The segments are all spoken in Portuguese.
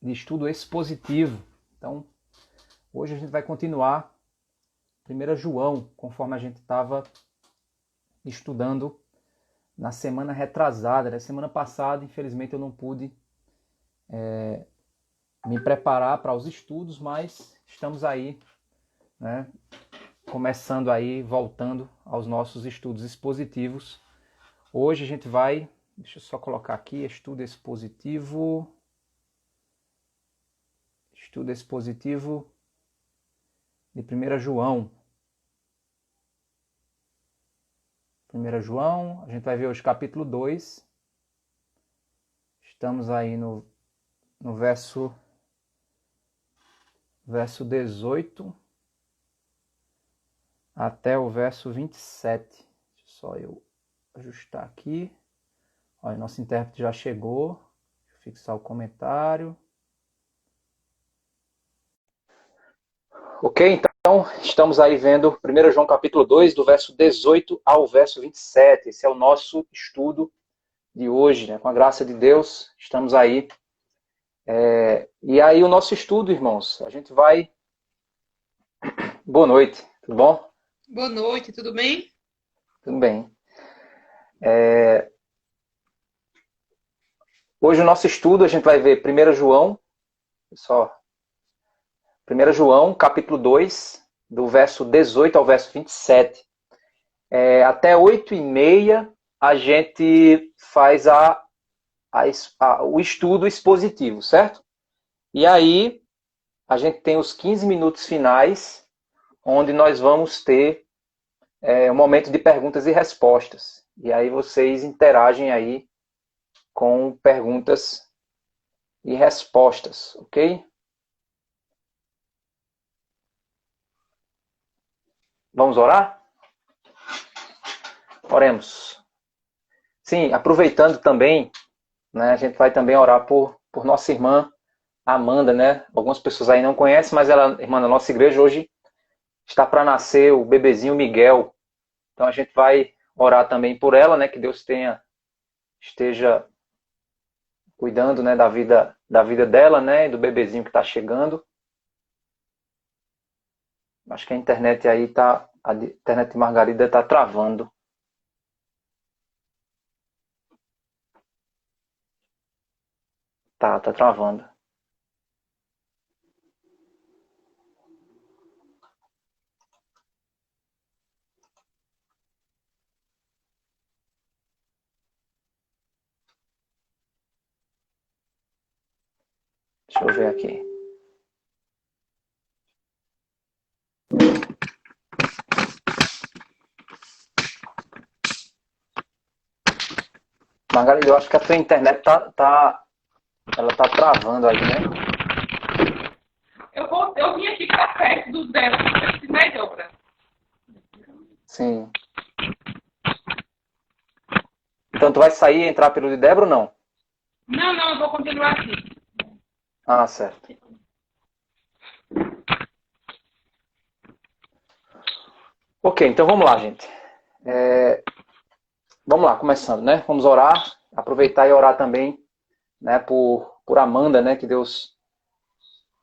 de estudo expositivo. Então, hoje a gente vai continuar 1 João, conforme a gente estava estudando na semana retrasada. Na semana passada, infelizmente, eu não pude me preparar para os estudos, mas estamos aí, né, começando aí, voltando aos nossos estudos expositivos. Hoje a gente vai, deixa eu só colocar aqui, estudo expositivo de 1 João. 1 João, a gente vai ver hoje capítulo 2. Estamos aí no verso 18 até o verso 27. Deixa só eu ajustar aqui. Olha, nosso intérprete já chegou. Deixa eu fixar o comentário. Ok, então estamos aí vendo 1 João capítulo 2, do verso 18 ao verso 27. Esse é o nosso estudo de hoje, né? Com a graça de Deus, estamos aí. E aí o nosso estudo, irmãos, a gente vai... Boa noite, tudo bom? Boa noite, tudo bem? Tudo bem. Hoje o nosso estudo, a gente vai ver 1 João, só, 1 João, capítulo 2, do verso 18 ao verso 27. Até 8h30 a gente faz o estudo expositivo, certo? E aí a gente tem os 15 minutos finais, onde nós vamos ter um momento de perguntas e respostas. E aí vocês interagem aí com perguntas e respostas, ok? Vamos orar? Oremos. Sim, aproveitando também, né, a gente vai também orar por nossa irmã Amanda, né? Algumas pessoas aí não conhecem, mas ela é irmã da nossa igreja. Hoje está para nascer o bebezinho Miguel. Então a gente vai orar também por ela, né? Que Deus esteja cuidando, né, da vida dela, né? E do bebezinho que está chegando. Acho que a internet aí tá, a internet de Margarida está travando. Tá travando. Deixa eu ver aqui. Margarida, eu acho que a tua internet ela tá travando aí, né? Eu vim aqui para perto do dela, para ver se melhora. Sim. Então tu vai sair e entrar pelo de Débora ou não? Não, não, eu vou continuar aqui. Ah, certo. Ok, então vamos lá, gente. Vamos lá, começando, né? Vamos orar, aproveitar e orar também, né, por Amanda, né? Que Deus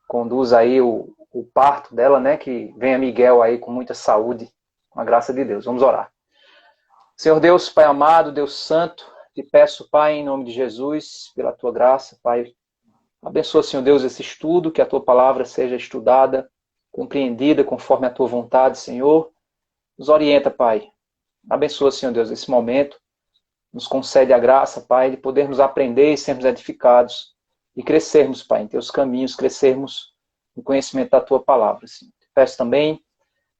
conduza aí o parto dela, né? Que venha Miguel aí com muita saúde, com a graça de Deus. Vamos orar. Senhor Deus, Pai amado, Deus santo, te peço, Pai, em nome de Jesus, pela tua graça, Pai, abençoa, Senhor Deus, esse estudo, que a tua palavra seja estudada, compreendida conforme a tua vontade, Senhor. Nos orienta, Pai. Abençoa, Senhor Deus, esse momento. Nos concede a graça, Pai, de podermos aprender e sermos edificados e crescermos, Pai, em teus caminhos, crescermos no conhecimento da tua palavra, Senhor. Peço também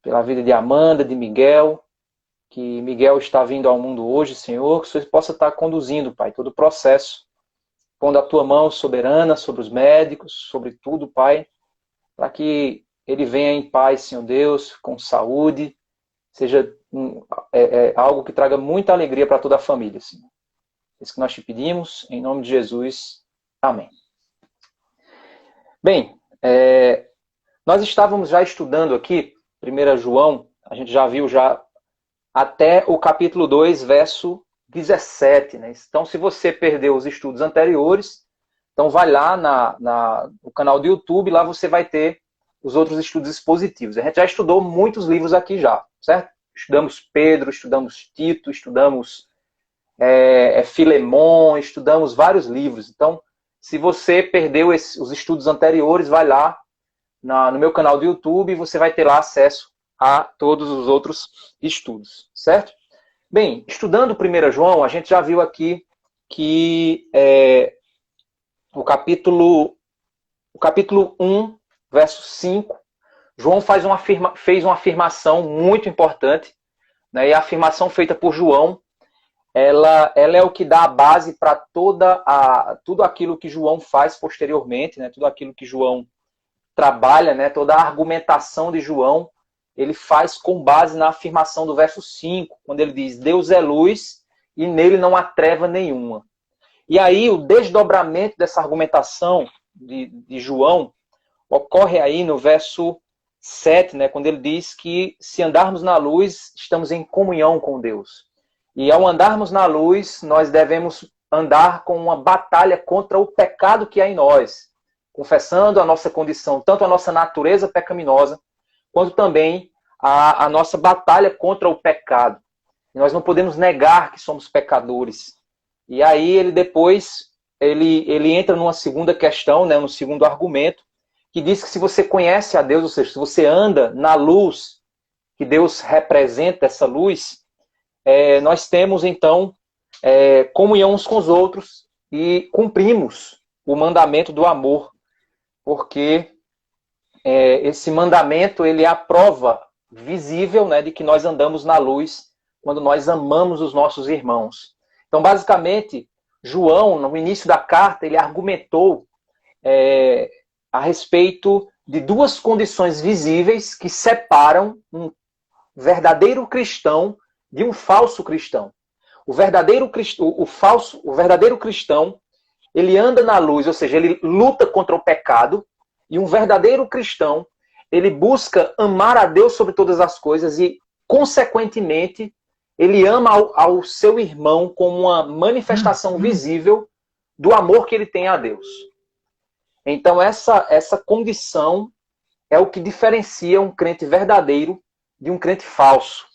pela vida de Amanda, de Miguel, que Miguel está vindo ao mundo hoje, Senhor, que o Senhor possa estar conduzindo, Pai, todo o processo, pondo a tua mão soberana sobre os médicos, sobre tudo, Pai, para que ele venha em paz, Senhor Deus, com saúde, seja algo que traga muita alegria para toda a família, Senhor. É isso que nós te pedimos, em nome de Jesus. Amém. Bem, nós estávamos já estudando aqui, 1 João, a gente já viu já até o capítulo 2, verso 17. Né? Então, se você perdeu os estudos anteriores, Então vai lá no canal do YouTube, lá você vai ter os outros estudos expositivos. A gente já estudou muitos livros aqui já, certo? Estudamos Pedro, estudamos Tito, estudamos Filemon, estudamos vários livros. Então, se você perdeu os estudos anteriores, vai lá no meu canal do YouTube e você vai ter lá acesso a todos os outros estudos, certo? Bem, estudando 1 João, a gente já viu aqui que o capítulo 1, verso 5, João fez uma afirmação muito importante, né? E a afirmação feita por João, ela é o que dá a base para tudo aquilo que João faz posteriormente, né? Tudo aquilo que João trabalha, né? Toda a argumentação de João, ele faz com base na afirmação do verso 5, quando ele diz, Deus é luz e nele não há treva nenhuma. E aí o desdobramento dessa argumentação de João ocorre aí no verso 7, né? Quando ele diz que se andarmos na luz, estamos em comunhão com Deus. E ao andarmos na luz, nós devemos andar com uma batalha contra o pecado que há em nós, confessando a nossa condição, tanto a nossa natureza pecaminosa, quanto também a nossa batalha contra o pecado. E nós não podemos negar que somos pecadores. E aí ele depois, ele entra numa segunda questão, né, no segundo argumento, que diz que se você conhece a Deus, ou seja, se você anda na luz, que Deus representa essa luz, nós temos, então, comunhão uns com os outros e cumprimos o mandamento do amor, porque esse mandamento ele é a prova visível, né, de que nós andamos na luz quando nós amamos os nossos irmãos. Então, basicamente, João, no início da carta, ele argumentou a respeito de duas condições visíveis que separam um verdadeiro cristão de um falso cristão. O verdadeiro cristão, ele anda na luz, ou seja, ele luta contra o pecado, e um verdadeiro cristão, ele busca amar a Deus sobre todas as coisas e, consequentemente, ele ama ao seu irmão como uma manifestação visível do amor que ele tem a Deus. Então, essa condição é o que diferencia um crente verdadeiro de um crente falso.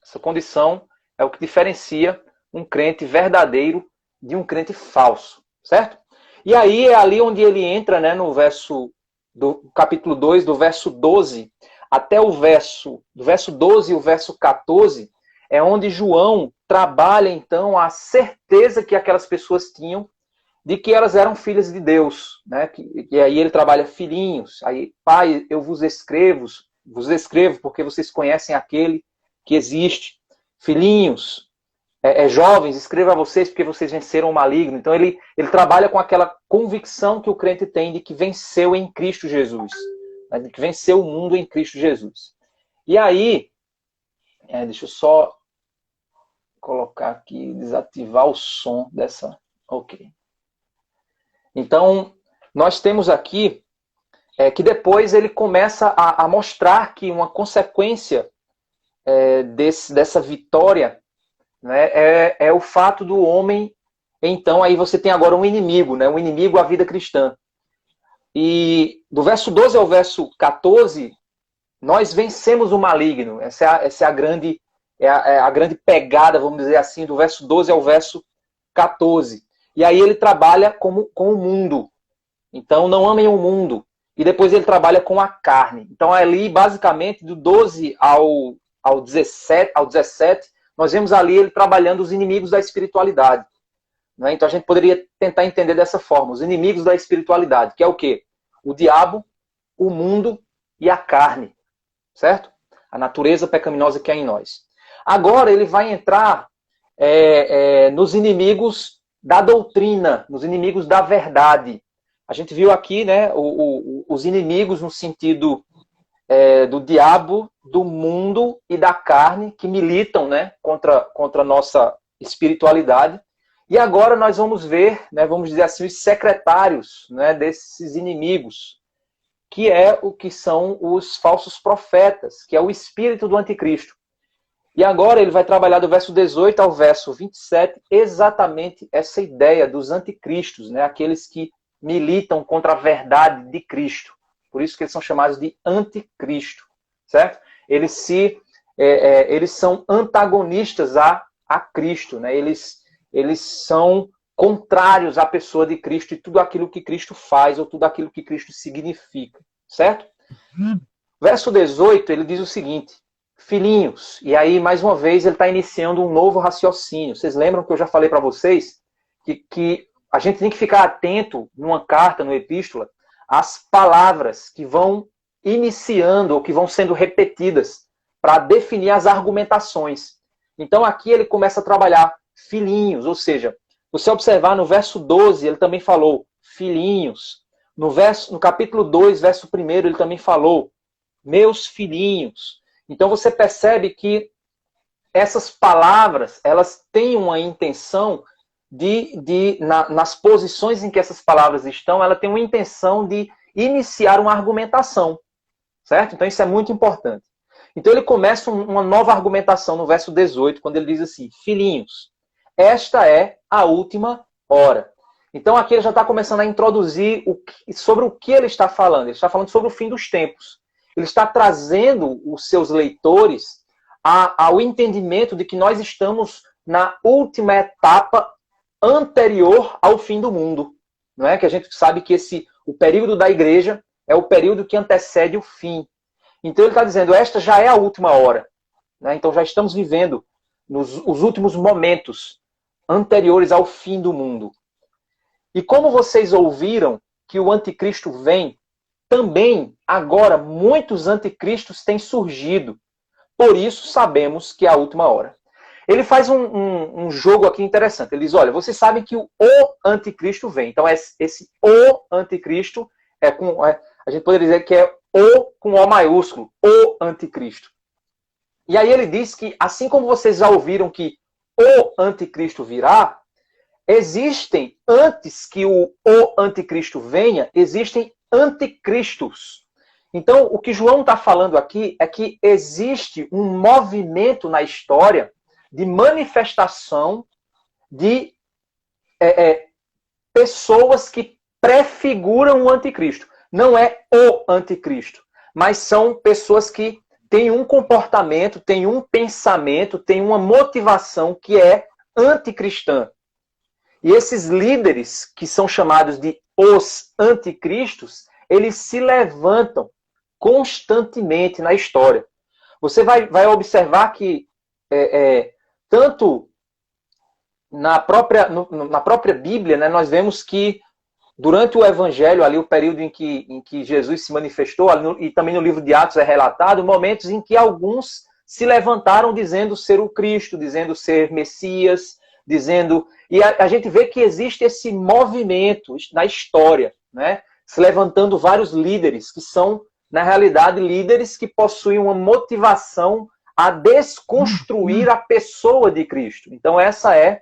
Essa condição é o que diferencia um crente verdadeiro de um crente falso, certo? E aí é ali onde ele entra, né, no verso do capítulo 2, do verso 12 até do verso 12 e o verso 14, é onde João trabalha, então, a certeza que aquelas pessoas tinham de que elas eram filhas de Deus, né? E aí ele trabalha filhinhos, aí, pai, eu vos escrevo porque vocês conhecem aquele que existe. Filhinhos, jovens, escrevo a vocês porque vocês venceram o maligno. Então ele trabalha com aquela convicção que o crente tem de que venceu em Cristo Jesus, né? De que venceu o mundo em Cristo Jesus. E aí, deixa eu só colocar aqui, desativar o som dessa... Ok. Então, nós temos aqui que depois ele começa a mostrar que uma consequência dessa vitória, né, é o fato do homem. Então, aí você tem agora um inimigo, né, um inimigo à vida cristã. E do verso 12 ao verso 14, nós vencemos o maligno. Essa é a grande pegada, vamos dizer assim, do verso 12 ao verso 14. E aí ele trabalha com o mundo. Então, não amem o mundo. E depois ele trabalha com a carne. Então, ali, basicamente, do 12 ao 17, nós vemos ali ele trabalhando os inimigos da espiritualidade. Né? Então, a gente poderia tentar entender dessa forma. Os inimigos da espiritualidade, que é o quê? O diabo, o mundo e a carne. Certo? A natureza pecaminosa que há em nós. Agora, ele vai entrar nos inimigos da doutrina, nos inimigos da verdade. A gente viu aqui, né, os inimigos no sentido do diabo, do mundo e da carne, que militam, né, contra a nossa espiritualidade. E agora nós vamos ver, né, vamos dizer assim, os secretários, né, desses inimigos, que são os falsos profetas, que é o espírito do anticristo. E agora ele vai trabalhar do verso 18 ao verso 27 exatamente essa ideia dos anticristos, né? Aqueles que militam contra a verdade de Cristo. Por isso que eles são chamados de anticristo, certo? Eles são antagonistas a Cristo, né? Eles são contrários à pessoa de Cristo e tudo aquilo que Cristo faz ou tudo aquilo que Cristo significa, certo? Verso 18, ele diz o seguinte: filhinhos, e aí, mais uma vez, ele está iniciando um novo raciocínio. Vocês lembram que eu já falei para vocês que a gente tem que ficar atento numa carta, numa epístola, às palavras que vão iniciando ou que vão sendo repetidas para definir as argumentações. Então, aqui ele começa a trabalhar filhinhos, ou seja, você observar no verso 12, ele também falou filhinhos. No capítulo 2, verso 1, ele também falou meus filhinhos. Então você percebe que essas palavras, elas têm uma intenção nas posições em que essas palavras estão, ela tem uma intenção de iniciar uma argumentação, certo? Então isso é muito importante. Então ele começa uma nova argumentação no verso 18, quando ele diz assim: filhinhos, esta é a última hora. Então aqui ele já está começando a introduzir sobre o que ele está falando. Ele está falando sobre o fim dos tempos. Ele está trazendo os seus leitores ao entendimento de que nós estamos na última etapa anterior ao fim do mundo. Não é? Que a gente sabe que o período da igreja é o período que antecede o fim. Então ele está dizendo, esta já é a última hora. Né? Então já estamos vivendo os últimos momentos anteriores ao fim do mundo. E como vocês ouviram que o anticristo vem, também, agora, muitos anticristos têm surgido. Por isso, sabemos que é a última hora. Ele faz um jogo aqui interessante. Ele diz, olha, vocês sabem que o anticristo vem. Então, esse o anticristo, a gente poderia dizer que é o com O maiúsculo, o anticristo. E aí ele diz que, assim como vocês já ouviram que o anticristo virá, existem, antes que o anticristo venha, existem anticristos. Então, o que João está falando aqui é que existe um movimento na história de manifestação de pessoas que prefiguram o anticristo. Não é o anticristo, mas são pessoas que têm um comportamento, têm um pensamento, têm uma motivação que é anticristã. E esses líderes, que são chamados de os anticristos, eles se levantam constantemente na história. Você vai observar que, tanto na própria Bíblia, né, nós vemos que durante o Evangelho, ali o período em que Jesus se manifestou, e também no livro de Atos é relatado, momentos em que alguns se levantaram dizendo ser o Cristo, dizendo ser Messias, dizendo... E a gente vê que existe esse movimento na história, né? Se levantando vários líderes, que são, na realidade, líderes que possuem uma motivação a desconstruir a pessoa de Cristo. Então, essa é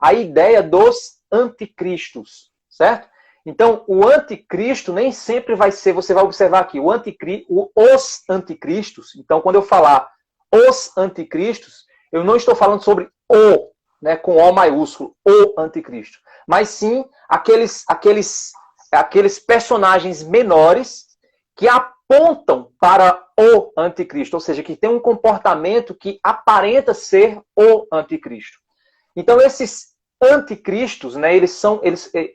a ideia dos anticristos, certo? Então, o anticristo nem sempre vai ser, você vai observar aqui, os anticristos. Então, quando eu falar os anticristos, eu não estou falando sobre o, né, com O maiúsculo, o anticristo. Mas sim aqueles personagens menores que apontam para o anticristo, ou seja, que tem um comportamento que aparenta ser o anticristo. Então, esses anticristos, né,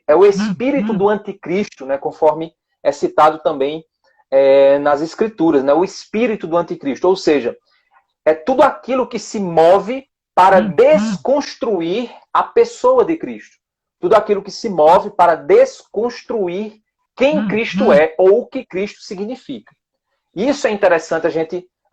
é o espírito do anticristo, né, conforme é citado também nas escrituras, né, o espírito do anticristo, ou seja, é tudo aquilo que se move para desconstruir a pessoa de Cristo. Tudo aquilo que se move para desconstruir quem Cristo é ou o que Cristo significa. Isso é interessante a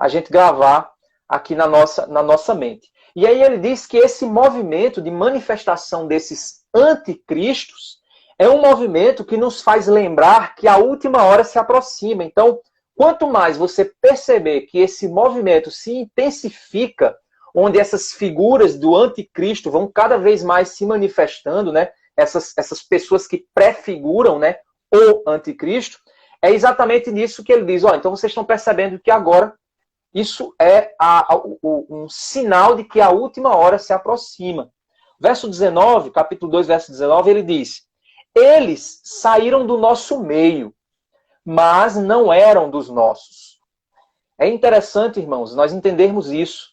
gente gravar aqui na nossa mente. E aí ele diz que esse movimento de manifestação desses anticristos é um movimento que nos faz lembrar que a última hora se aproxima. Então, quanto mais você perceber que esse movimento se intensifica, onde essas figuras do anticristo vão cada vez mais se manifestando, né? Essas pessoas que prefiguram, né, o anticristo, é exatamente nisso que ele diz. Então vocês estão percebendo que agora isso é um sinal de que a última hora se aproxima. Verso 19, capítulo 2, verso 19, ele diz: eles saíram do nosso meio, mas não eram dos nossos. É interessante, irmãos, nós entendermos isso.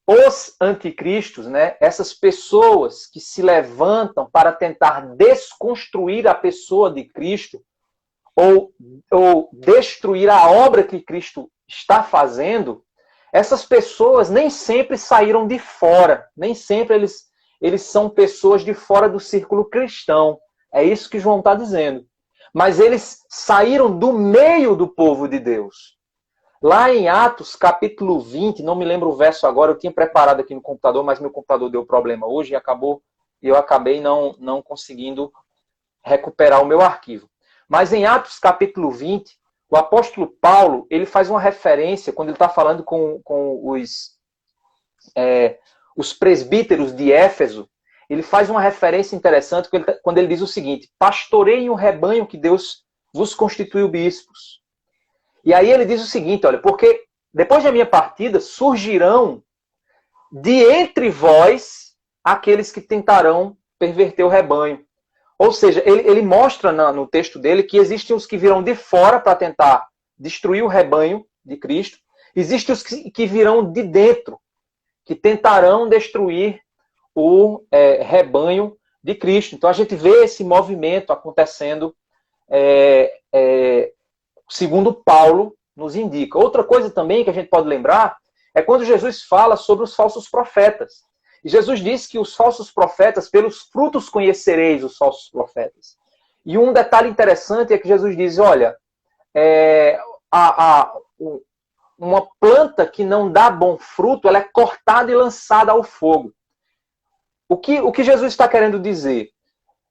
Os anticristos, né, essas pessoas que se levantam para tentar desconstruir a pessoa de Cristo ou destruir a obra que Cristo está fazendo, essas pessoas nem sempre saíram de fora, nem sempre eles são pessoas de fora do círculo cristão. É isso que João está dizendo. Mas eles saíram do meio do povo de Deus. Lá em Atos, capítulo 20, não me lembro o verso agora, eu tinha preparado aqui no computador, mas meu computador deu problema hoje e eu acabei não conseguindo recuperar o meu arquivo. Mas em Atos, capítulo 20, o apóstolo Paulo, ele faz uma referência, quando ele está falando com os presbíteros de Éfeso, ele faz uma referência interessante quando ele diz o seguinte: pastoreiem o rebanho que Deus vos constituiu bispos. E aí ele diz o seguinte, olha, porque depois da minha partida surgirão de entre vós aqueles que tentarão perverter o rebanho. Ou seja, ele mostra no texto dele que existem os que virão de fora para tentar destruir o rebanho de Cristo, existem os que virão de dentro, que tentarão destruir o rebanho de Cristo. Então a gente vê esse movimento acontecendo segundo Paulo nos indica. Outra coisa também que a gente pode lembrar é quando Jesus fala sobre os falsos profetas. E Jesus diz que os falsos profetas, pelos frutos conhecereis os falsos profetas. E um detalhe interessante é que Jesus diz, olha, uma planta que não dá bom fruto, ela é cortada e lançada ao fogo. O que Jesus está querendo dizer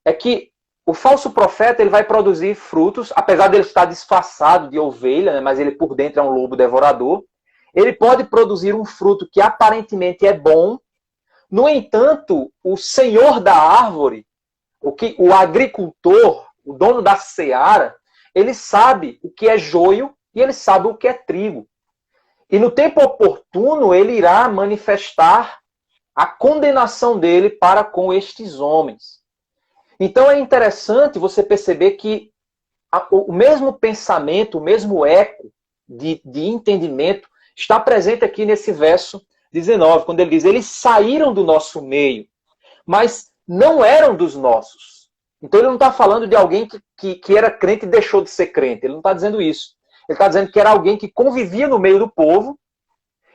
é que o falso profeta ele vai produzir frutos, apesar de ele estar disfarçado de ovelha, né, mas ele por dentro é um lobo devorador. Ele pode produzir um fruto que aparentemente é bom. No entanto, o senhor da árvore, o agricultor, o dono da seara, ele sabe o que é joio e ele sabe o que é trigo. E no tempo oportuno, ele irá manifestar a condenação dele para com estes homens. Então é interessante você perceber que o mesmo pensamento, o mesmo eco de entendimento está presente aqui nesse verso 19, quando ele diz, eles saíram do nosso meio, mas não eram dos nossos. Então ele não está falando de alguém que era crente e deixou de ser crente, ele não está dizendo isso. Ele está dizendo que era alguém que convivia no meio do povo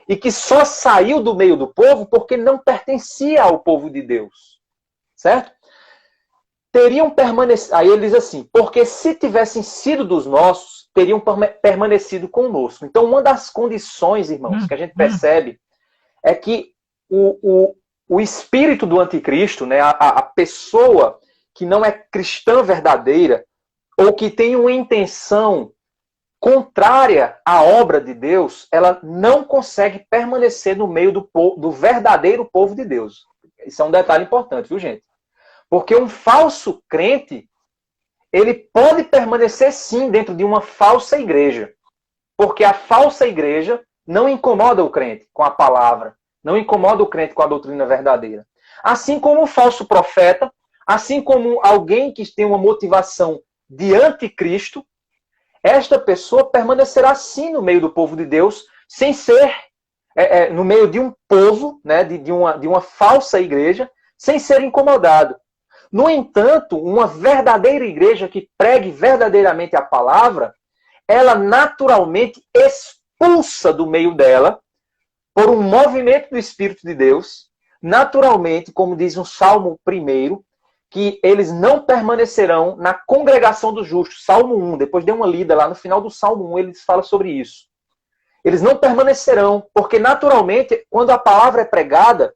e que só saiu do meio do povo porque não pertencia ao povo de Deus. Certo? Teriam permanecido, aí ele diz assim, porque se tivessem sido dos nossos, teriam permanecido conosco. Então, uma das condições, irmãos, que a gente percebe é que o espírito do anticristo, né, a pessoa que não é cristã verdadeira, ou que tem uma intenção contrária à obra de Deus, ela não consegue permanecer no meio do verdadeiro povo de Deus. Isso é um detalhe importante, viu, gente? Porque um falso crente, ele pode permanecer sim dentro de uma falsa igreja. Porque a falsa igreja não incomoda o crente com a palavra, não incomoda o crente com a doutrina verdadeira. Assim como o falso profeta, assim como alguém que tem uma motivação de anticristo, esta pessoa permanecerá sim no meio do povo de Deus, sem ser no meio de um povo, né, de uma falsa igreja, sem ser incomodado. No entanto, uma verdadeira igreja que pregue verdadeiramente a palavra, ela naturalmente expulsa do meio dela, por um movimento do Espírito de Deus, naturalmente, como diz o Salmo 1, que eles não permanecerão na congregação dos justos. Salmo 1, depois dê uma lida lá no final do Salmo 1, ele fala sobre isso. Eles não permanecerão, porque naturalmente, quando a palavra é pregada,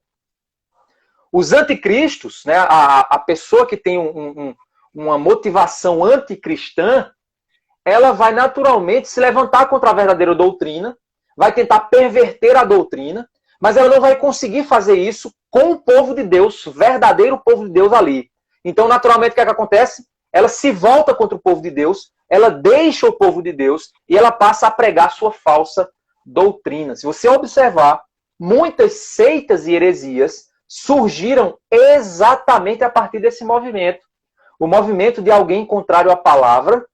os anticristos, né, a pessoa que tem uma motivação anticristã, ela vai naturalmente se levantar contra a verdadeira doutrina, vai tentar perverter a doutrina, mas ela não vai conseguir fazer isso com o povo de Deus, verdadeiro povo de Deus ali. Então, naturalmente, o que é que acontece? Ela se volta contra o povo de Deus, ela deixa o povo de Deus e ela passa a pregar sua falsa doutrina. Se você observar, muitas seitas e heresias surgiram exatamente a partir desse movimento. o movimento de alguém contrário à palavra,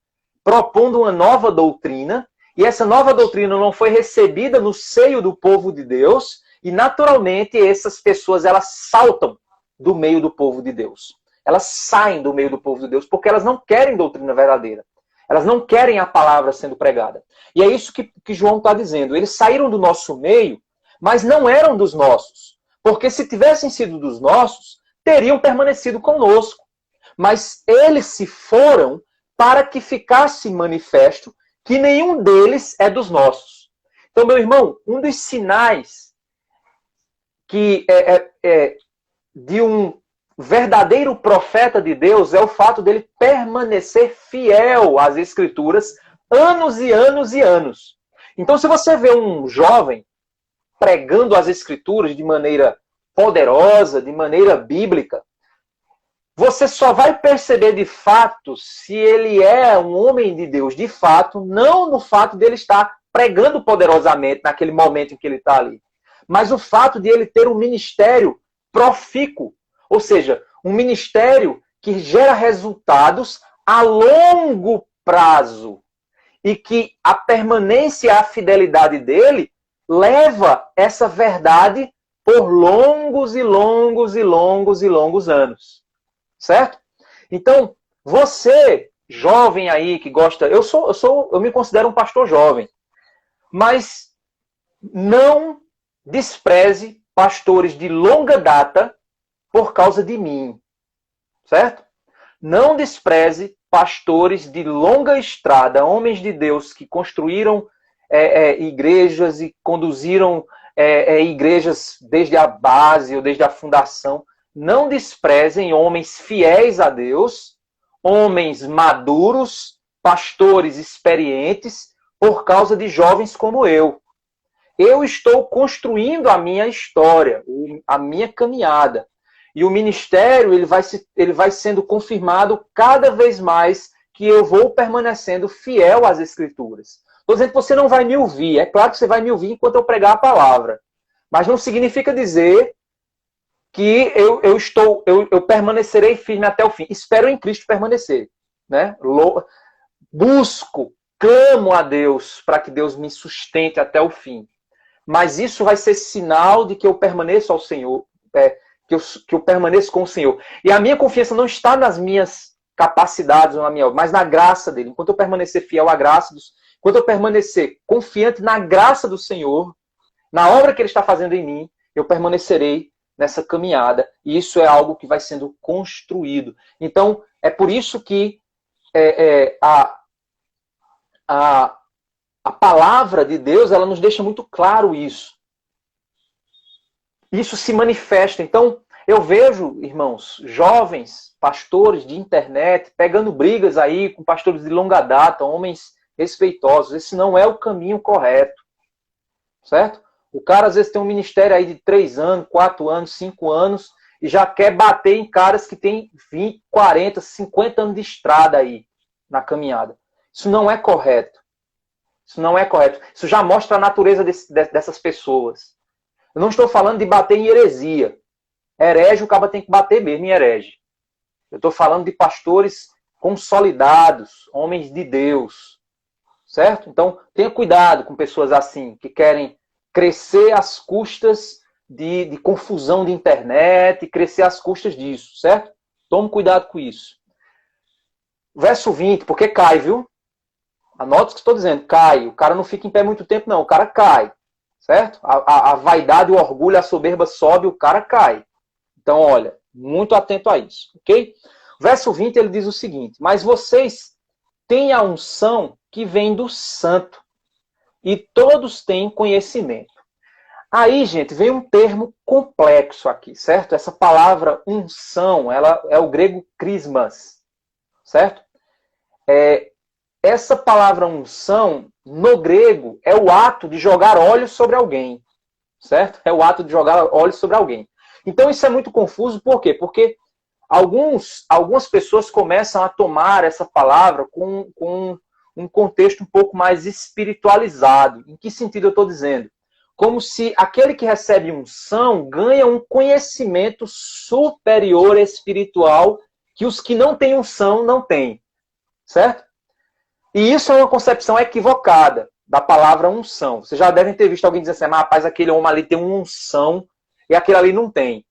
propondo uma nova doutrina, e essa nova doutrina não foi recebida no seio do povo de Deus, e naturalmente essas pessoas elas saltam do meio do povo de Deus. Elas saem do meio do povo de Deus porque elas não querem doutrina verdadeira. Elas não querem a palavra sendo pregada. E é isso que João está dizendo. Eles saíram do nosso meio, mas não eram dos nossos. Porque se tivessem sido dos nossos, teriam permanecido conosco. Mas eles se foram para que ficasse manifesto que nenhum deles é dos nossos. Então, meu irmão, um dos sinais que de um verdadeiro profeta de Deus é o fato dele permanecer fiel às Escrituras anos e anos e anos. Então, se você vê um jovem pregando as Escrituras de maneira poderosa, de maneira bíblica, você só vai perceber de fato se ele é um homem de Deus de fato, não no fato dele estar pregando poderosamente naquele momento em que ele está ali, mas o fato de ele ter um ministério profícuo, ou seja, um ministério que gera resultados a longo prazo e que a permanência e a fidelidade dele leva essa verdade por longos e longos e longos e longos anos. Certo? Então, você, jovem aí, que gosta... Eu me considero um pastor jovem. Mas não despreze pastores de longa data por causa de mim. Certo? Não despreze pastores de longa estrada, homens de Deus que construíram igrejas e conduziram igrejas desde a base ou desde a fundação. Não desprezem homens fiéis a Deus, homens maduros, pastores experientes, por causa de jovens como eu. Eu estou construindo a minha história, a minha caminhada. E o ministério ele vai sendo confirmado cada vez mais que eu vou permanecendo fiel às Escrituras. Estou dizendo que você não vai me ouvir. É claro que você vai me ouvir enquanto eu pregar a palavra. Mas não significa dizer que eu permanecerei firme até o fim. Espero em Cristo permanecer. Né? Busco, clamo a Deus para que Deus me sustente até o fim. Mas isso vai ser sinal de que eu permaneço ao Senhor, que eu permaneço com o Senhor. E a minha confiança não está nas minhas capacidades, mas na graça dele. Enquanto eu permanecer fiel à graça, enquanto eu permanecer confiante na graça do Senhor, na obra que ele está fazendo em mim, eu permanecerei nessa caminhada. E isso é algo que vai sendo construído. Então, é por isso que a palavra de Deus, ela nos deixa muito claro isso. Isso se manifesta. Então, eu vejo, irmãos, jovens, pastores de internet, pegando brigas aí com pastores de longa data, homens respeitosos. Esse não é o caminho correto. Certo? O cara, às vezes, tem um ministério aí de 3 anos, 4 anos, 5 anos, e já quer bater em caras que têm 20, 40, 50 anos de estrada aí na caminhada. Isso não é correto. Isso não é correto. Isso já mostra a natureza dessas pessoas. Eu não estou falando de bater em heresia. Herege, o cara tem que bater mesmo em herege. Eu estou falando de pastores consolidados, homens de Deus. Certo? Então, tenha cuidado com pessoas assim, que querem crescer às custas de confusão de internet, crescer às custas disso, certo? Tome cuidado com isso. Verso 20, porque cai, viu? Anote o que estou dizendo, cai. O cara não fica em pé muito tempo, não. O cara cai, certo? A vaidade, o orgulho, a soberba sobe, o cara cai. Então, olha, muito atento a isso, ok? Verso 20, ele diz o seguinte: mas vocês têm a unção que vem do santo, e todos têm conhecimento. Aí, gente, vem um termo complexo aqui, certo? Essa palavra unção, ela é o grego krismas, certo? Essa palavra unção, no grego, é o ato de jogar óleo sobre alguém, certo? É o ato de jogar óleo sobre alguém. Então, isso é muito confuso, por quê? Porque algumas pessoas começam a tomar essa palavra com um contexto um pouco mais espiritualizado. Em que sentido eu estou dizendo? Como se aquele que recebe unção ganha um conhecimento superior espiritual que os que não têm unção não têm. Certo? E isso é uma concepção equivocada da palavra unção. Vocês já devem ter visto alguém dizer assim, mas rapaz, aquele homem ali tem uma unção e aquele ali não tem.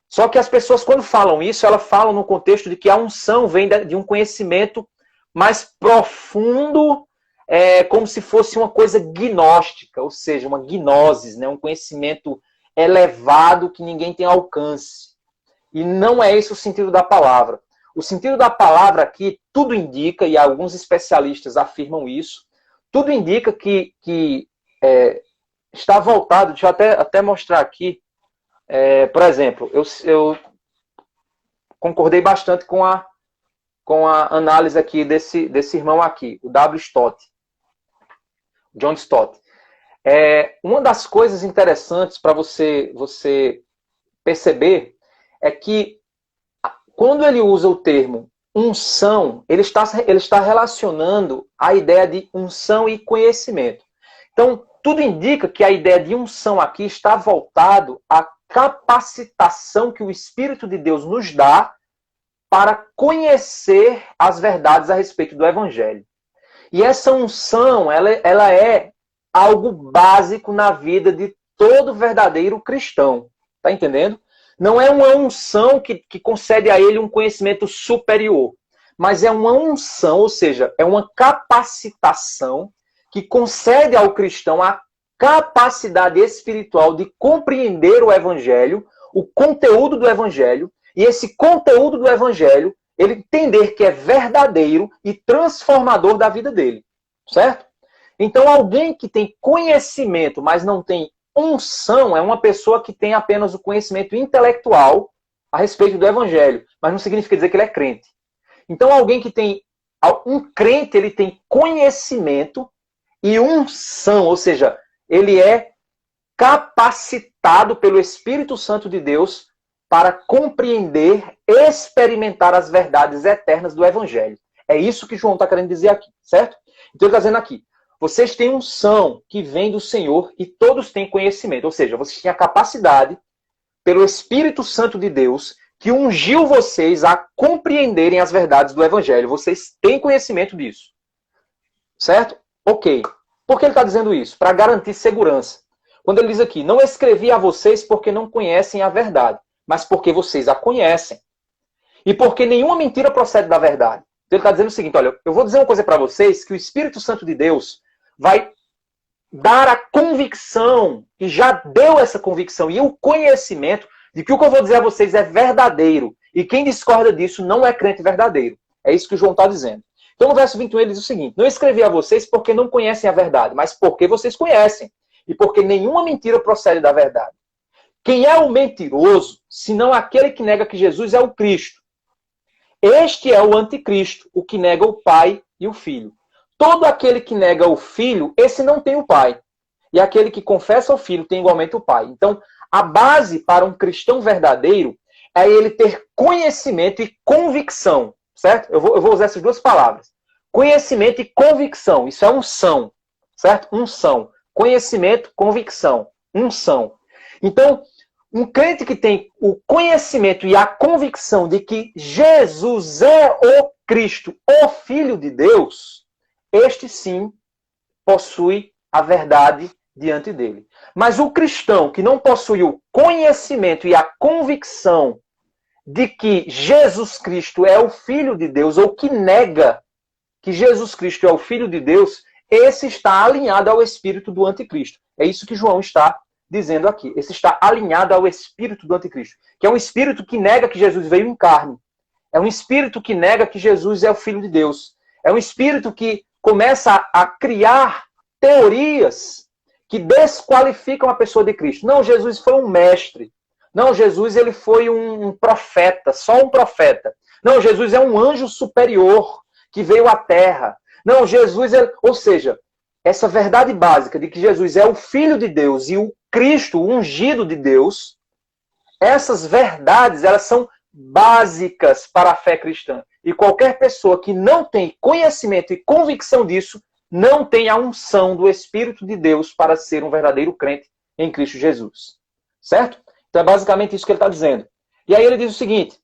Só que as pessoas, quando falam isso, elas falam no contexto de que a unção vem de um conhecimento mais profundo, como se fosse uma coisa gnóstica, ou seja, uma gnosis, né? Um conhecimento elevado que ninguém tem alcance. E não é esse o sentido da palavra. O sentido da palavra aqui, tudo indica, e alguns especialistas afirmam isso, tudo indica que está voltado, deixa eu até mostrar aqui, por exemplo, eu concordei bastante com a análise aqui desse irmão aqui, o W. Stott, John Stott. Uma das coisas interessantes para você perceber é que quando ele usa o termo unção, ele está relacionando a ideia de unção e conhecimento. Então, tudo indica que a ideia de unção aqui está voltado à capacitação que o Espírito de Deus nos dá para conhecer as verdades a respeito do Evangelho. E essa unção, ela é algo básico na vida de todo verdadeiro cristão. Está entendendo? Não é uma unção que concede a ele um conhecimento superior, mas é uma unção, ou seja, é uma capacitação que concede ao cristão a capacidade espiritual de compreender o Evangelho, o conteúdo do Evangelho, e esse conteúdo do Evangelho, ele entender que é verdadeiro e transformador da vida dele, certo? Então, alguém que tem conhecimento, mas não tem unção, é uma pessoa que tem apenas o conhecimento intelectual a respeito do Evangelho, mas não significa dizer que ele é crente. Então, alguém que tem... Um crente, ele tem conhecimento e unção, ou seja, ele é capacitado pelo Espírito Santo de Deus para compreender, experimentar as verdades eternas do Evangelho. É isso que João está querendo dizer aqui, certo? Então, ele está dizendo aqui, vocês têm unção que vem do Senhor e todos têm conhecimento. Ou seja, vocês têm a capacidade, pelo Espírito Santo de Deus, que ungiu vocês a compreenderem as verdades do Evangelho. Vocês têm conhecimento disso. Certo? Ok. Por que ele está dizendo isso? Para garantir segurança. Quando ele diz aqui, não escrevi a vocês porque não conhecem a verdade, mas porque vocês a conhecem. E porque nenhuma mentira procede da verdade. Então ele está dizendo o seguinte, olha, eu vou dizer uma coisa para vocês, que o Espírito Santo de Deus vai dar a convicção, e já deu essa convicção, e o conhecimento de que o que eu vou dizer a vocês é verdadeiro. E quem discorda disso não é crente verdadeiro. É isso que o João está dizendo. Então no verso 21 ele diz o seguinte, não escrevi a vocês porque não conhecem a verdade, mas porque vocês conhecem. E porque nenhuma mentira procede da verdade. Quem é o mentiroso, senão aquele que nega que Jesus é o Cristo? Este é o anticristo, o que nega o Pai e o Filho. Todo aquele que nega o Filho, esse não tem o Pai. E aquele que confessa o Filho tem igualmente o Pai. Então, a base para um cristão verdadeiro é ele ter conhecimento e convicção. Certo? Eu vou usar essas duas palavras. Conhecimento e convicção. Isso é unção. Certo? Unção. Conhecimento, convicção. Unção. Então, um crente que tem o conhecimento e a convicção de que Jesus é o Cristo, o Filho de Deus, este sim possui a verdade diante dele. Mas o cristão que não possui o conhecimento e a convicção de que Jesus Cristo é o Filho de Deus, ou que nega que Jesus Cristo é o Filho de Deus, esse está alinhado ao espírito do anticristo. É isso que João está dizendo aqui. Esse está alinhado ao espírito do anticristo, que é um espírito que nega que Jesus veio em carne. É um espírito que nega que Jesus é o Filho de Deus. É um espírito que começa a criar teorias que desqualificam a pessoa de Cristo. Não, Jesus foi um mestre. Não, Jesus ele foi um profeta, só um profeta. Não, Jesus é um anjo superior que veio à terra. Não, Jesus... Ou seja, essa verdade básica de que Jesus é o Filho de Deus e o Cristo, o ungido de Deus, essas verdades, elas são básicas para a fé cristã. E qualquer pessoa que não tem conhecimento e convicção disso, não tem a unção do Espírito de Deus para ser um verdadeiro crente em Cristo Jesus. Certo? Então é basicamente isso que ele está dizendo. E aí ele diz o seguinte,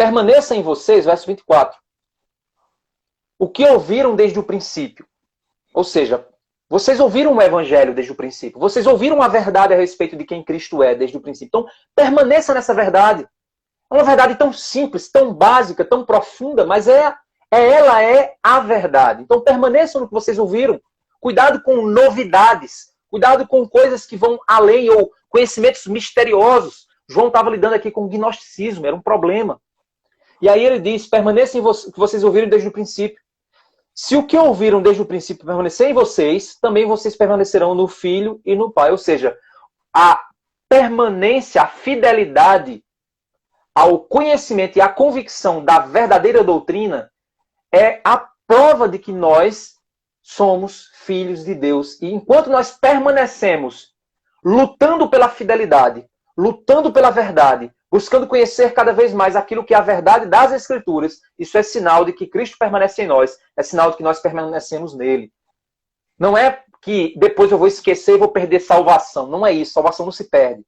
permaneça em vocês, verso 24, o que ouviram desde o princípio. Ou seja, vocês ouviram o evangelho desde o princípio. Vocês ouviram a verdade a respeito de quem Cristo é desde o princípio. Então, permaneça nessa verdade. É uma verdade tão simples, tão básica, tão profunda, mas ela é a verdade. Então, permaneçam no que vocês ouviram. Cuidado com novidades. Cuidado com coisas que vão além, ou conhecimentos misteriosos. João estava lidando aqui com o gnosticismo, era um problema. E aí ele diz, permaneçam em o que vocês ouviram desde o princípio. Se o que ouviram desde o princípio permanecer em vocês, também vocês permanecerão no Filho e no Pai. Ou seja, a permanência, a fidelidade ao conhecimento e à convicção da verdadeira doutrina é a prova de que nós somos filhos de Deus. E enquanto nós permanecemos lutando pela fidelidade, lutando pela verdade, buscando conhecer cada vez mais aquilo que é a verdade das Escrituras, isso é sinal de que Cristo permanece em nós, é sinal de que nós permanecemos nele. Não é que depois eu vou esquecer e vou perder salvação. Não é isso, salvação não se perde.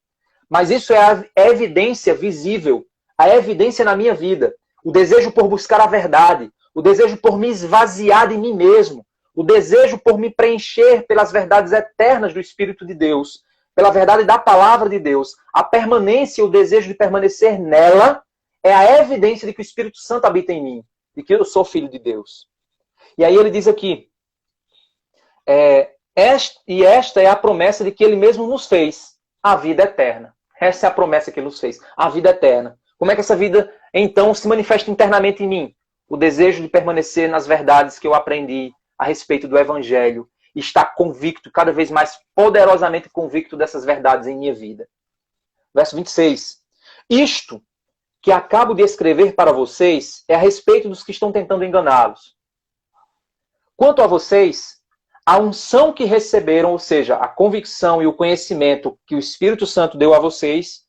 Mas isso é a evidência visível, a evidência na minha vida. O desejo por buscar a verdade, o desejo por me esvaziar de mim mesmo, o desejo por me preencher pelas verdades eternas do Espírito de Deus, pela verdade da palavra de Deus, a permanência e o desejo de permanecer nela é a evidência de que o Espírito Santo habita em mim, de que eu sou filho de Deus. E aí ele diz aqui, esta é a promessa de que ele mesmo nos fez, a vida eterna. Essa é a promessa que ele nos fez, a vida eterna. Como é que essa vida, então, se manifesta internamente em mim? O desejo de permanecer nas verdades que eu aprendi a respeito do Evangelho, e estar convicto, cada vez mais poderosamente convicto dessas verdades em minha vida. Verso 26. Isto que acabo de escrever para vocês é a respeito dos que estão tentando enganá-los. Quanto a vocês, a unção que receberam, ou seja, a convicção e o conhecimento que o Espírito Santo deu a vocês,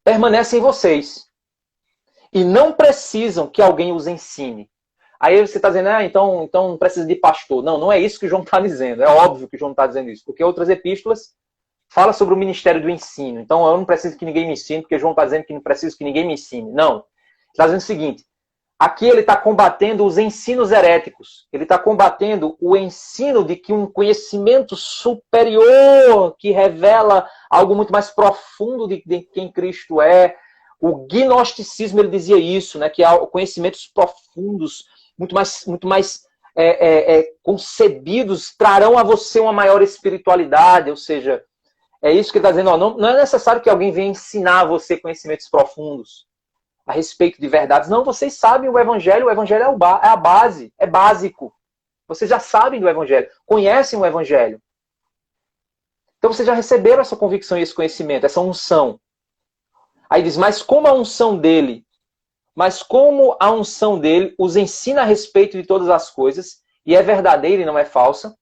permanece em vocês. E não precisam que alguém os ensine. Aí você está dizendo, então não precisa de pastor. Não, não é isso que João está dizendo. É óbvio que João está dizendo isso. Porque outras epístolas falam sobre o ministério do ensino. Então eu não preciso que ninguém me ensine, porque João está dizendo que não preciso que ninguém me ensine. Não. Ele está dizendo o seguinte, aqui ele está combatendo os ensinos heréticos. Ele está combatendo o ensino de que um conhecimento superior, que revela algo muito mais profundo de quem Cristo é. O gnosticismo, ele dizia isso, né, que há conhecimentos profundos, muito mais concebidos, trarão a você uma maior espiritualidade. Ou seja, é isso que ele está dizendo. Não é necessário que alguém venha ensinar a você conhecimentos profundos a respeito de verdades. Não, vocês sabem o Evangelho é a base, é básico. Vocês já sabem do Evangelho, conhecem o Evangelho. Então vocês já receberam essa convicção e esse conhecimento, essa unção. Aí diz, mas como a unção dele os ensina a respeito de todas as coisas, e é verdadeira e não é falsa,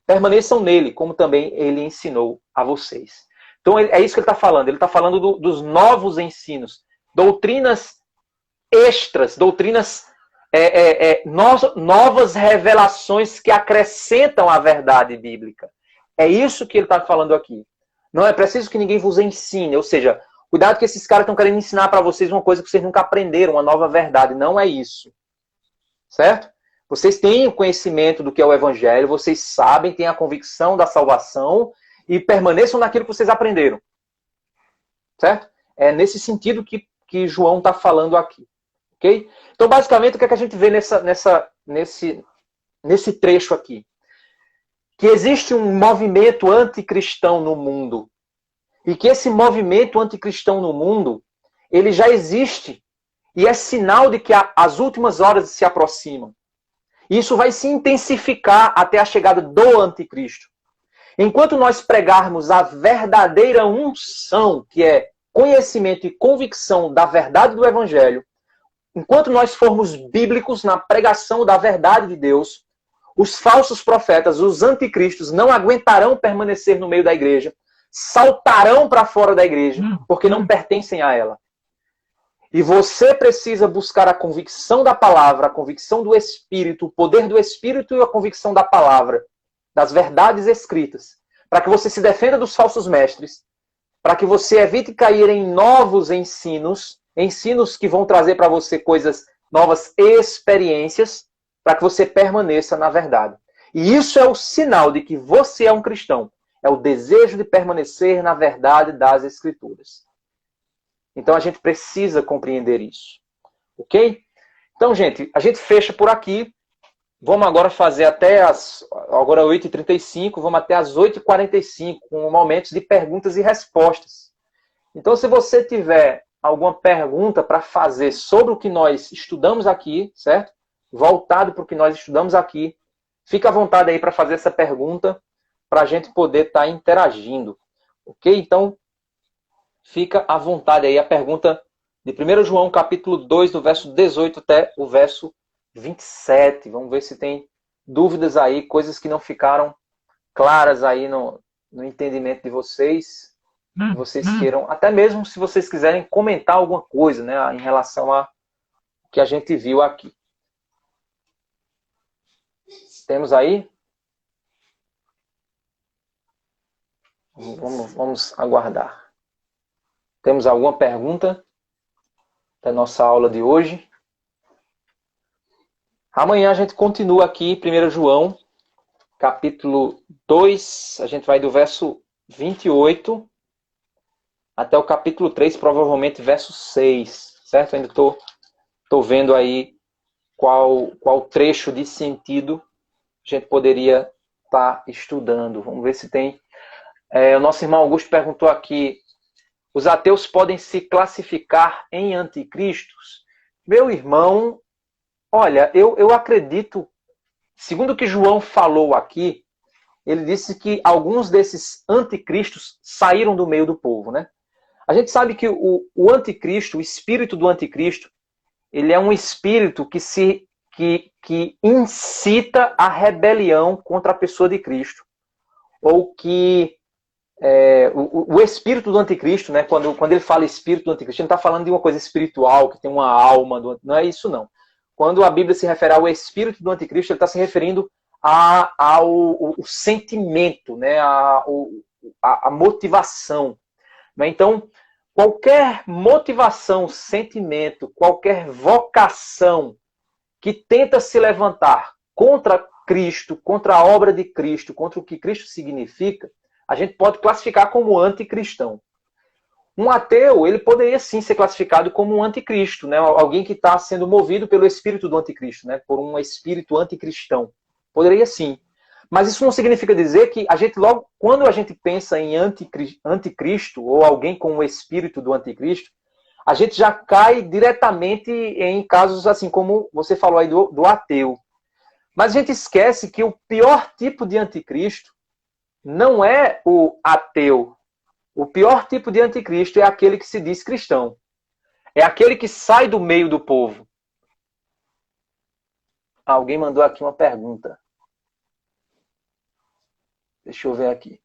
permaneçam nele, como também ele ensinou a vocês. Então é isso que ele está falando. Ele está falando dos novos ensinos, doutrinas extras, doutrinas, novas revelações que acrescentam a verdade bíblica. É isso que ele está falando aqui. Não é preciso que ninguém vos ensine, ou seja, cuidado que esses caras estão querendo ensinar para vocês uma coisa que vocês nunca aprenderam, uma nova verdade. Não é isso. Certo? Vocês têm o conhecimento do que é o Evangelho, vocês sabem, têm a convicção da salvação e permaneçam naquilo que vocês aprenderam. Certo? É nesse sentido que João está falando aqui. Ok? Então, basicamente, o que é que a gente vê nesse trecho aqui? Que existe um movimento anticristão no mundo. E que esse movimento anticristão no mundo, ele já existe. E é sinal de que as últimas horas se aproximam. E isso vai se intensificar até a chegada do anticristo. Enquanto nós pregarmos a verdadeira unção, que é conhecimento e convicção da verdade do Evangelho, enquanto nós formos bíblicos na pregação da verdade de Deus, os falsos profetas, os anticristos, não aguentarão permanecer no meio da igreja, saltarão para fora da igreja, porque não pertencem a ela. E você precisa buscar a convicção da palavra, a convicção do Espírito, o poder do Espírito e a convicção da palavra, das verdades escritas, para que você se defenda dos falsos mestres, para que você evite cair em novos ensinos Ensinos que vão trazer para você coisas novas, experiências, para que você permaneça na verdade. E isso é o sinal de que você é um cristão. É o desejo de permanecer na verdade das Escrituras. Então a gente precisa compreender isso. Ok? Então, gente, a gente fecha por aqui. Vamos agora fazer agora 8h35, vamos até as 8h45, com momentos de perguntas e respostas. Então, se você tiver alguma pergunta para fazer sobre o que nós estudamos aqui, certo? Voltado para o que nós estudamos aqui, fica à vontade aí para fazer essa pergunta, para a gente poder estar interagindo. Ok? Então, fica à vontade aí a pergunta de 1 João, capítulo 2, do verso 18 até o verso 27. Vamos ver se tem dúvidas aí, coisas que não ficaram claras aí no entendimento de vocês. Que vocês queiram, até mesmo se vocês quiserem comentar alguma coisa, né, em relação a que a gente viu aqui. Temos aí? Vamos aguardar. Temos alguma pergunta da nossa aula de hoje? Amanhã a gente continua aqui, 1 João, capítulo 2, a gente vai do verso 28 até o capítulo 3, provavelmente verso 6, certo? Ainda estou vendo aí qual trecho de sentido a gente poderia estar estudando. Vamos ver se tem. O nosso irmão Augusto perguntou aqui, os ateus podem se classificar em anticristos? Meu irmão, olha, eu acredito, segundo o que João falou aqui, ele disse que alguns desses anticristos saíram do meio do povo, né? A gente sabe que o anticristo, o espírito do anticristo, ele é um espírito que incita a rebelião contra a pessoa de Cristo. Ou que o espírito do anticristo, né, quando ele fala espírito do anticristo, ele não está falando de uma coisa espiritual, que tem uma alma, não é isso não. Quando a Bíblia se refere ao espírito do anticristo, ele está se referindo ao sentimento, né, a motivação. Então, qualquer motivação, sentimento, qualquer vocação que tenta se levantar contra Cristo, contra a obra de Cristo, contra o que Cristo significa, a gente pode classificar como anticristão. Um ateu, ele poderia sim ser classificado como um anticristo, né? Alguém que está sendo movido pelo espírito do anticristo, né? Por um espírito anticristão. Poderia sim. Mas isso não significa dizer que a gente logo, quando a gente pensa em anticristo, ou alguém com o espírito do anticristo, a gente já cai diretamente em casos assim como você falou aí do ateu. Mas a gente esquece que o pior tipo de anticristo não é o ateu. O pior tipo de anticristo é aquele que se diz cristão. É aquele que sai do meio do povo. Alguém mandou aqui uma pergunta. Deixa eu ver aqui.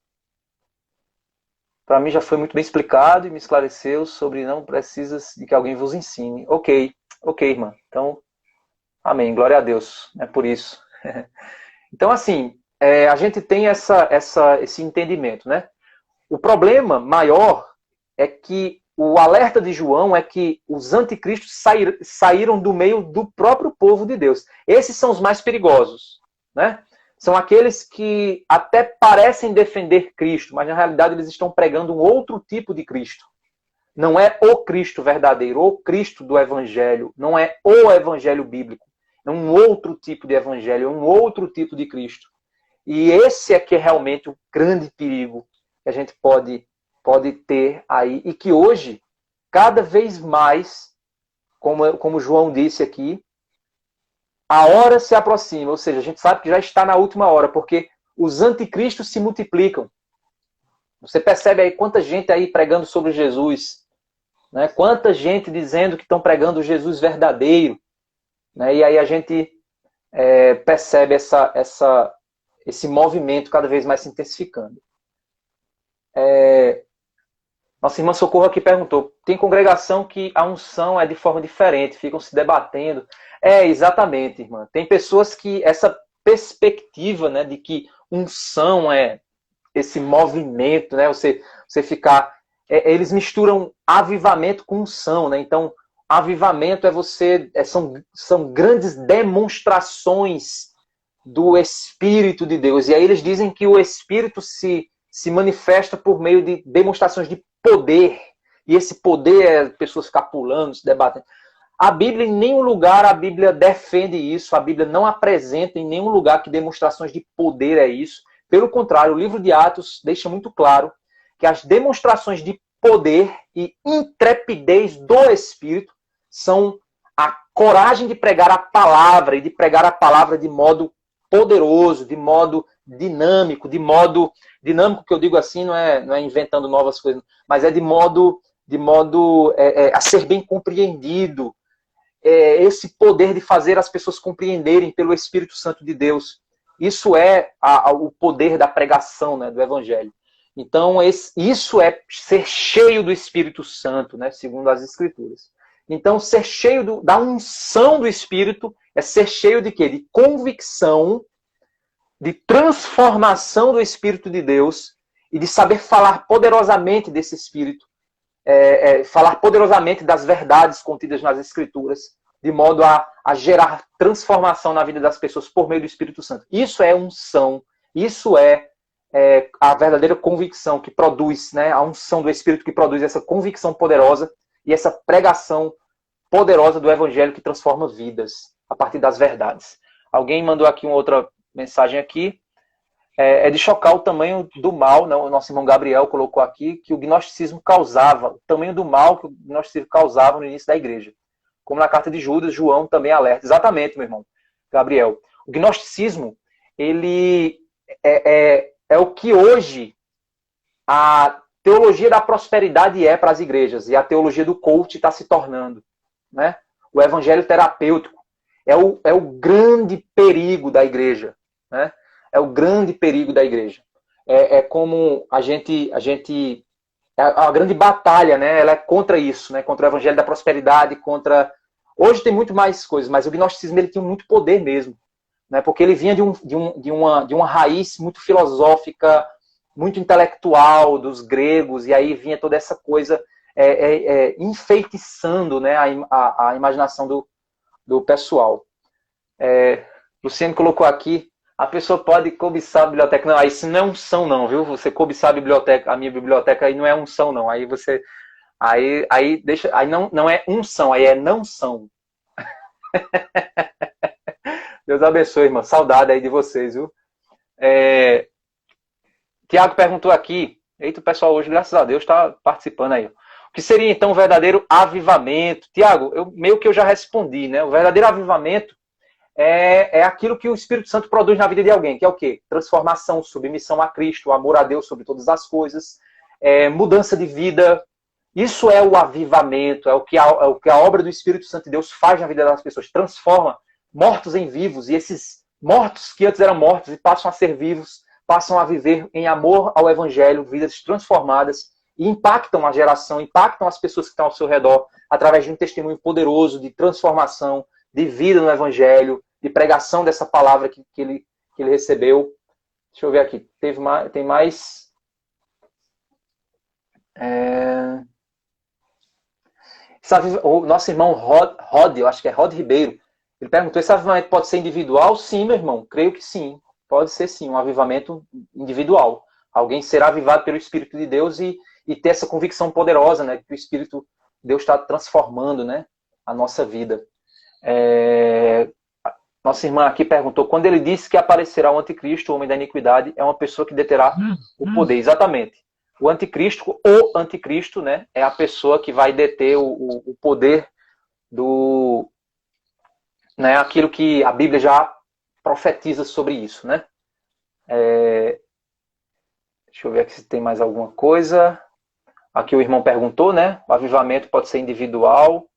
Para mim já foi muito bem explicado e me esclareceu sobre não precisas de que alguém vos ensine. Ok, irmã. Então, amém. Glória a Deus. É por isso. Então, assim, a gente tem esse entendimento, né? O problema maior é que o alerta de João é que os anticristos saíram do meio do próprio povo de Deus. Esses são os mais perigosos, né? São aqueles que até parecem defender Cristo, mas na realidade eles estão pregando um outro tipo de Cristo. Não é o Cristo verdadeiro, o Cristo do Evangelho, não é o Evangelho bíblico. É um outro tipo de Evangelho, é um outro tipo de Cristo. E esse é que é realmente o grande perigo que a gente pode ter aí. E que hoje, cada vez mais, como João disse aqui, a hora se aproxima. Ou seja, a gente sabe que já está na última hora, porque os anticristos se multiplicam. Você percebe aí quanta gente aí pregando sobre Jesus, né? Quanta gente dizendo que estão pregando o Jesus verdadeiro. Né? E aí a gente percebe esse movimento cada vez mais se intensificando. Nossa irmã Socorro aqui perguntou, tem congregação que a unção é de forma diferente, ficam se debatendo. Exatamente, irmã. Tem pessoas que essa perspectiva, né, de que unção é esse movimento, né, você ficar eles misturam avivamento com unção, né? Então, avivamento são grandes demonstrações do Espírito de Deus. E aí eles dizem que o Espírito se manifesta por meio de demonstrações de poder. E esse poder é pessoas ficar pulando, se debatendo. A Bíblia, em nenhum lugar, a Bíblia defende isso. A Bíblia não apresenta em nenhum lugar que demonstrações de poder é isso. Pelo contrário, o livro de Atos deixa muito claro que as demonstrações de poder e intrepidez do Espírito são a coragem de pregar a palavra e de pregar a palavra de modo poderoso, de modo dinâmico, que eu digo assim, não é inventando novas coisas, mas é de modo a ser bem compreendido. Esse poder de fazer as pessoas compreenderem pelo Espírito Santo de Deus. Isso é o poder da pregação, né, do Evangelho. Então, isso é ser cheio do Espírito Santo, né, segundo as Escrituras. Então, ser cheio da unção do Espírito é ser cheio de quê? De convicção, de transformação do Espírito de Deus e de saber falar poderosamente desse Espírito, falar poderosamente das verdades contidas nas Escrituras, de modo a gerar transformação na vida das pessoas por meio do Espírito Santo. Isso é unção, isso é a verdadeira convicção que produz, né, a unção do Espírito que produz essa convicção poderosa e essa pregação poderosa do Evangelho que transforma vidas a partir das verdades. Alguém mandou aqui uma outra mensagem aqui. É de chocar o tamanho do mal, né? O nosso irmão Gabriel colocou aqui que o gnosticismo causava, o tamanho do mal que o gnosticismo causava no início da igreja. Como na carta de Judas, João também alerta. Exatamente, meu irmão Gabriel. O gnosticismo, ele é o que hoje a teologia da prosperidade é para as igrejas, e a teologia do coach está se tornando, né? O evangelho terapêutico é o grande perigo da igreja, né? É o grande perigo da igreja. É como a grande batalha, né? Ela é contra isso, né? Contra o evangelho da prosperidade, contra... Hoje tem muito mais coisas, mas o gnosticismo ele tinha muito poder mesmo, né? Porque ele vinha de uma raiz muito filosófica, muito intelectual dos gregos, e aí vinha toda essa coisa enfeitiçando, né, a imaginação do pessoal. Luciano colocou aqui, a pessoa pode cobiçar a biblioteca. Não, isso não é unção não, viu? Você cobiçar a minha biblioteca aí não é unção não. Aí você... Aí deixa... Aí não é unção, aí é não são. Deus abençoe, irmão. Saudade aí de vocês, viu? Tiago perguntou aqui. Eita, o pessoal hoje, graças a Deus, está participando aí. O que seria, então, o verdadeiro avivamento? Tiago, meio que eu já respondi, né? O verdadeiro avivamento é aquilo que o Espírito Santo produz na vida de alguém, que é o quê? Transformação, submissão a Cristo, amor a Deus sobre todas as coisas, mudança de vida. Isso é o avivamento, é o que a obra do Espírito Santo de Deus faz na vida das pessoas. Transforma mortos em vivos, e esses mortos que antes eram mortos e passam a ser vivos, passam a viver em amor ao Evangelho, vidas transformadas, e impactam a geração, impactam as pessoas que estão ao seu redor, através de um testemunho poderoso de transformação, de vida no Evangelho, de pregação dessa palavra que ele recebeu. Deixa eu ver aqui. Tem mais... O nosso irmão Rod, eu acho que é Rod Ribeiro, ele perguntou, esse avivamento pode ser individual? Sim, meu irmão, creio que sim. Pode ser sim, um avivamento individual. Alguém será avivado pelo Espírito de Deus e ter essa convicção poderosa, né, que o Espírito de Deus está transformando, né, a nossa vida. Nossa irmã aqui perguntou, quando ele disse que aparecerá o anticristo, o homem da iniquidade, é uma pessoa que deterá o poder. Exatamente. O anticristo, né, é a pessoa que vai deter o poder do... Né, aquilo que a Bíblia já profetiza sobre isso, né? Deixa eu ver aqui se tem mais alguma coisa. Aqui o irmão perguntou, né? O avivamento pode ser individual.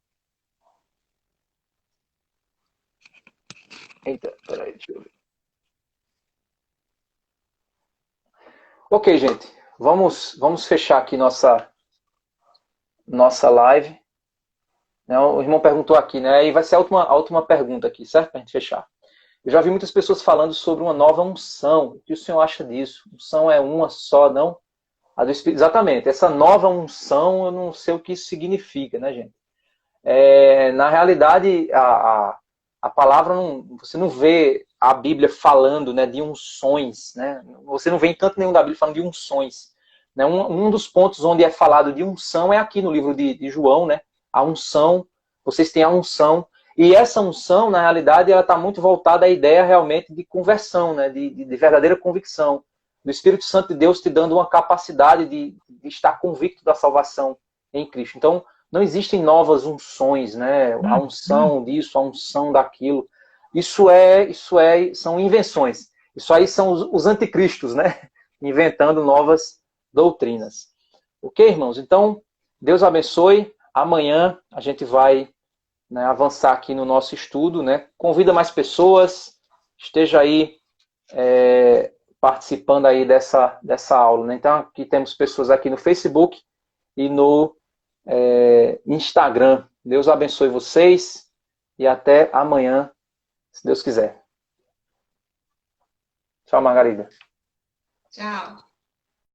Eita, peraí, deixa eu ver. Ok, gente. Vamos fechar aqui nossa live. O irmão perguntou aqui, né? E vai ser a última pergunta aqui, certo? Para a gente fechar. Eu já vi muitas pessoas falando sobre uma nova unção. O que o senhor acha disso? Unção é uma só, não? A do Espírito, exatamente. Essa nova unção, eu não sei o que isso significa, né, gente? Na realidade, a palavra, você não vê a Bíblia falando, né, de unções, né? Você não vê em canto nenhum da Bíblia falando de unções. Né? Um dos pontos onde é falado de unção é aqui no livro de João, né? A unção, vocês têm a unção. E essa unção, na realidade, ela está muito voltada à ideia realmente de conversão, né? De verdadeira convicção. Do Espírito Santo de Deus te dando uma capacidade de estar convicto da salvação em Cristo. Então, não existem novas unções, né? A unção disso, a unção daquilo. São invenções. Isso aí são os anticristos, né? Inventando novas doutrinas. Ok, irmãos? Então, Deus abençoe. Amanhã a gente vai, né, avançar aqui no nosso estudo, né? Convida mais pessoas, esteja aí participando aí dessa aula, né? Então, aqui temos pessoas aqui no Facebook e no Instagram. Deus abençoe vocês e até amanhã, se Deus quiser. Tchau, Margarida. Tchau.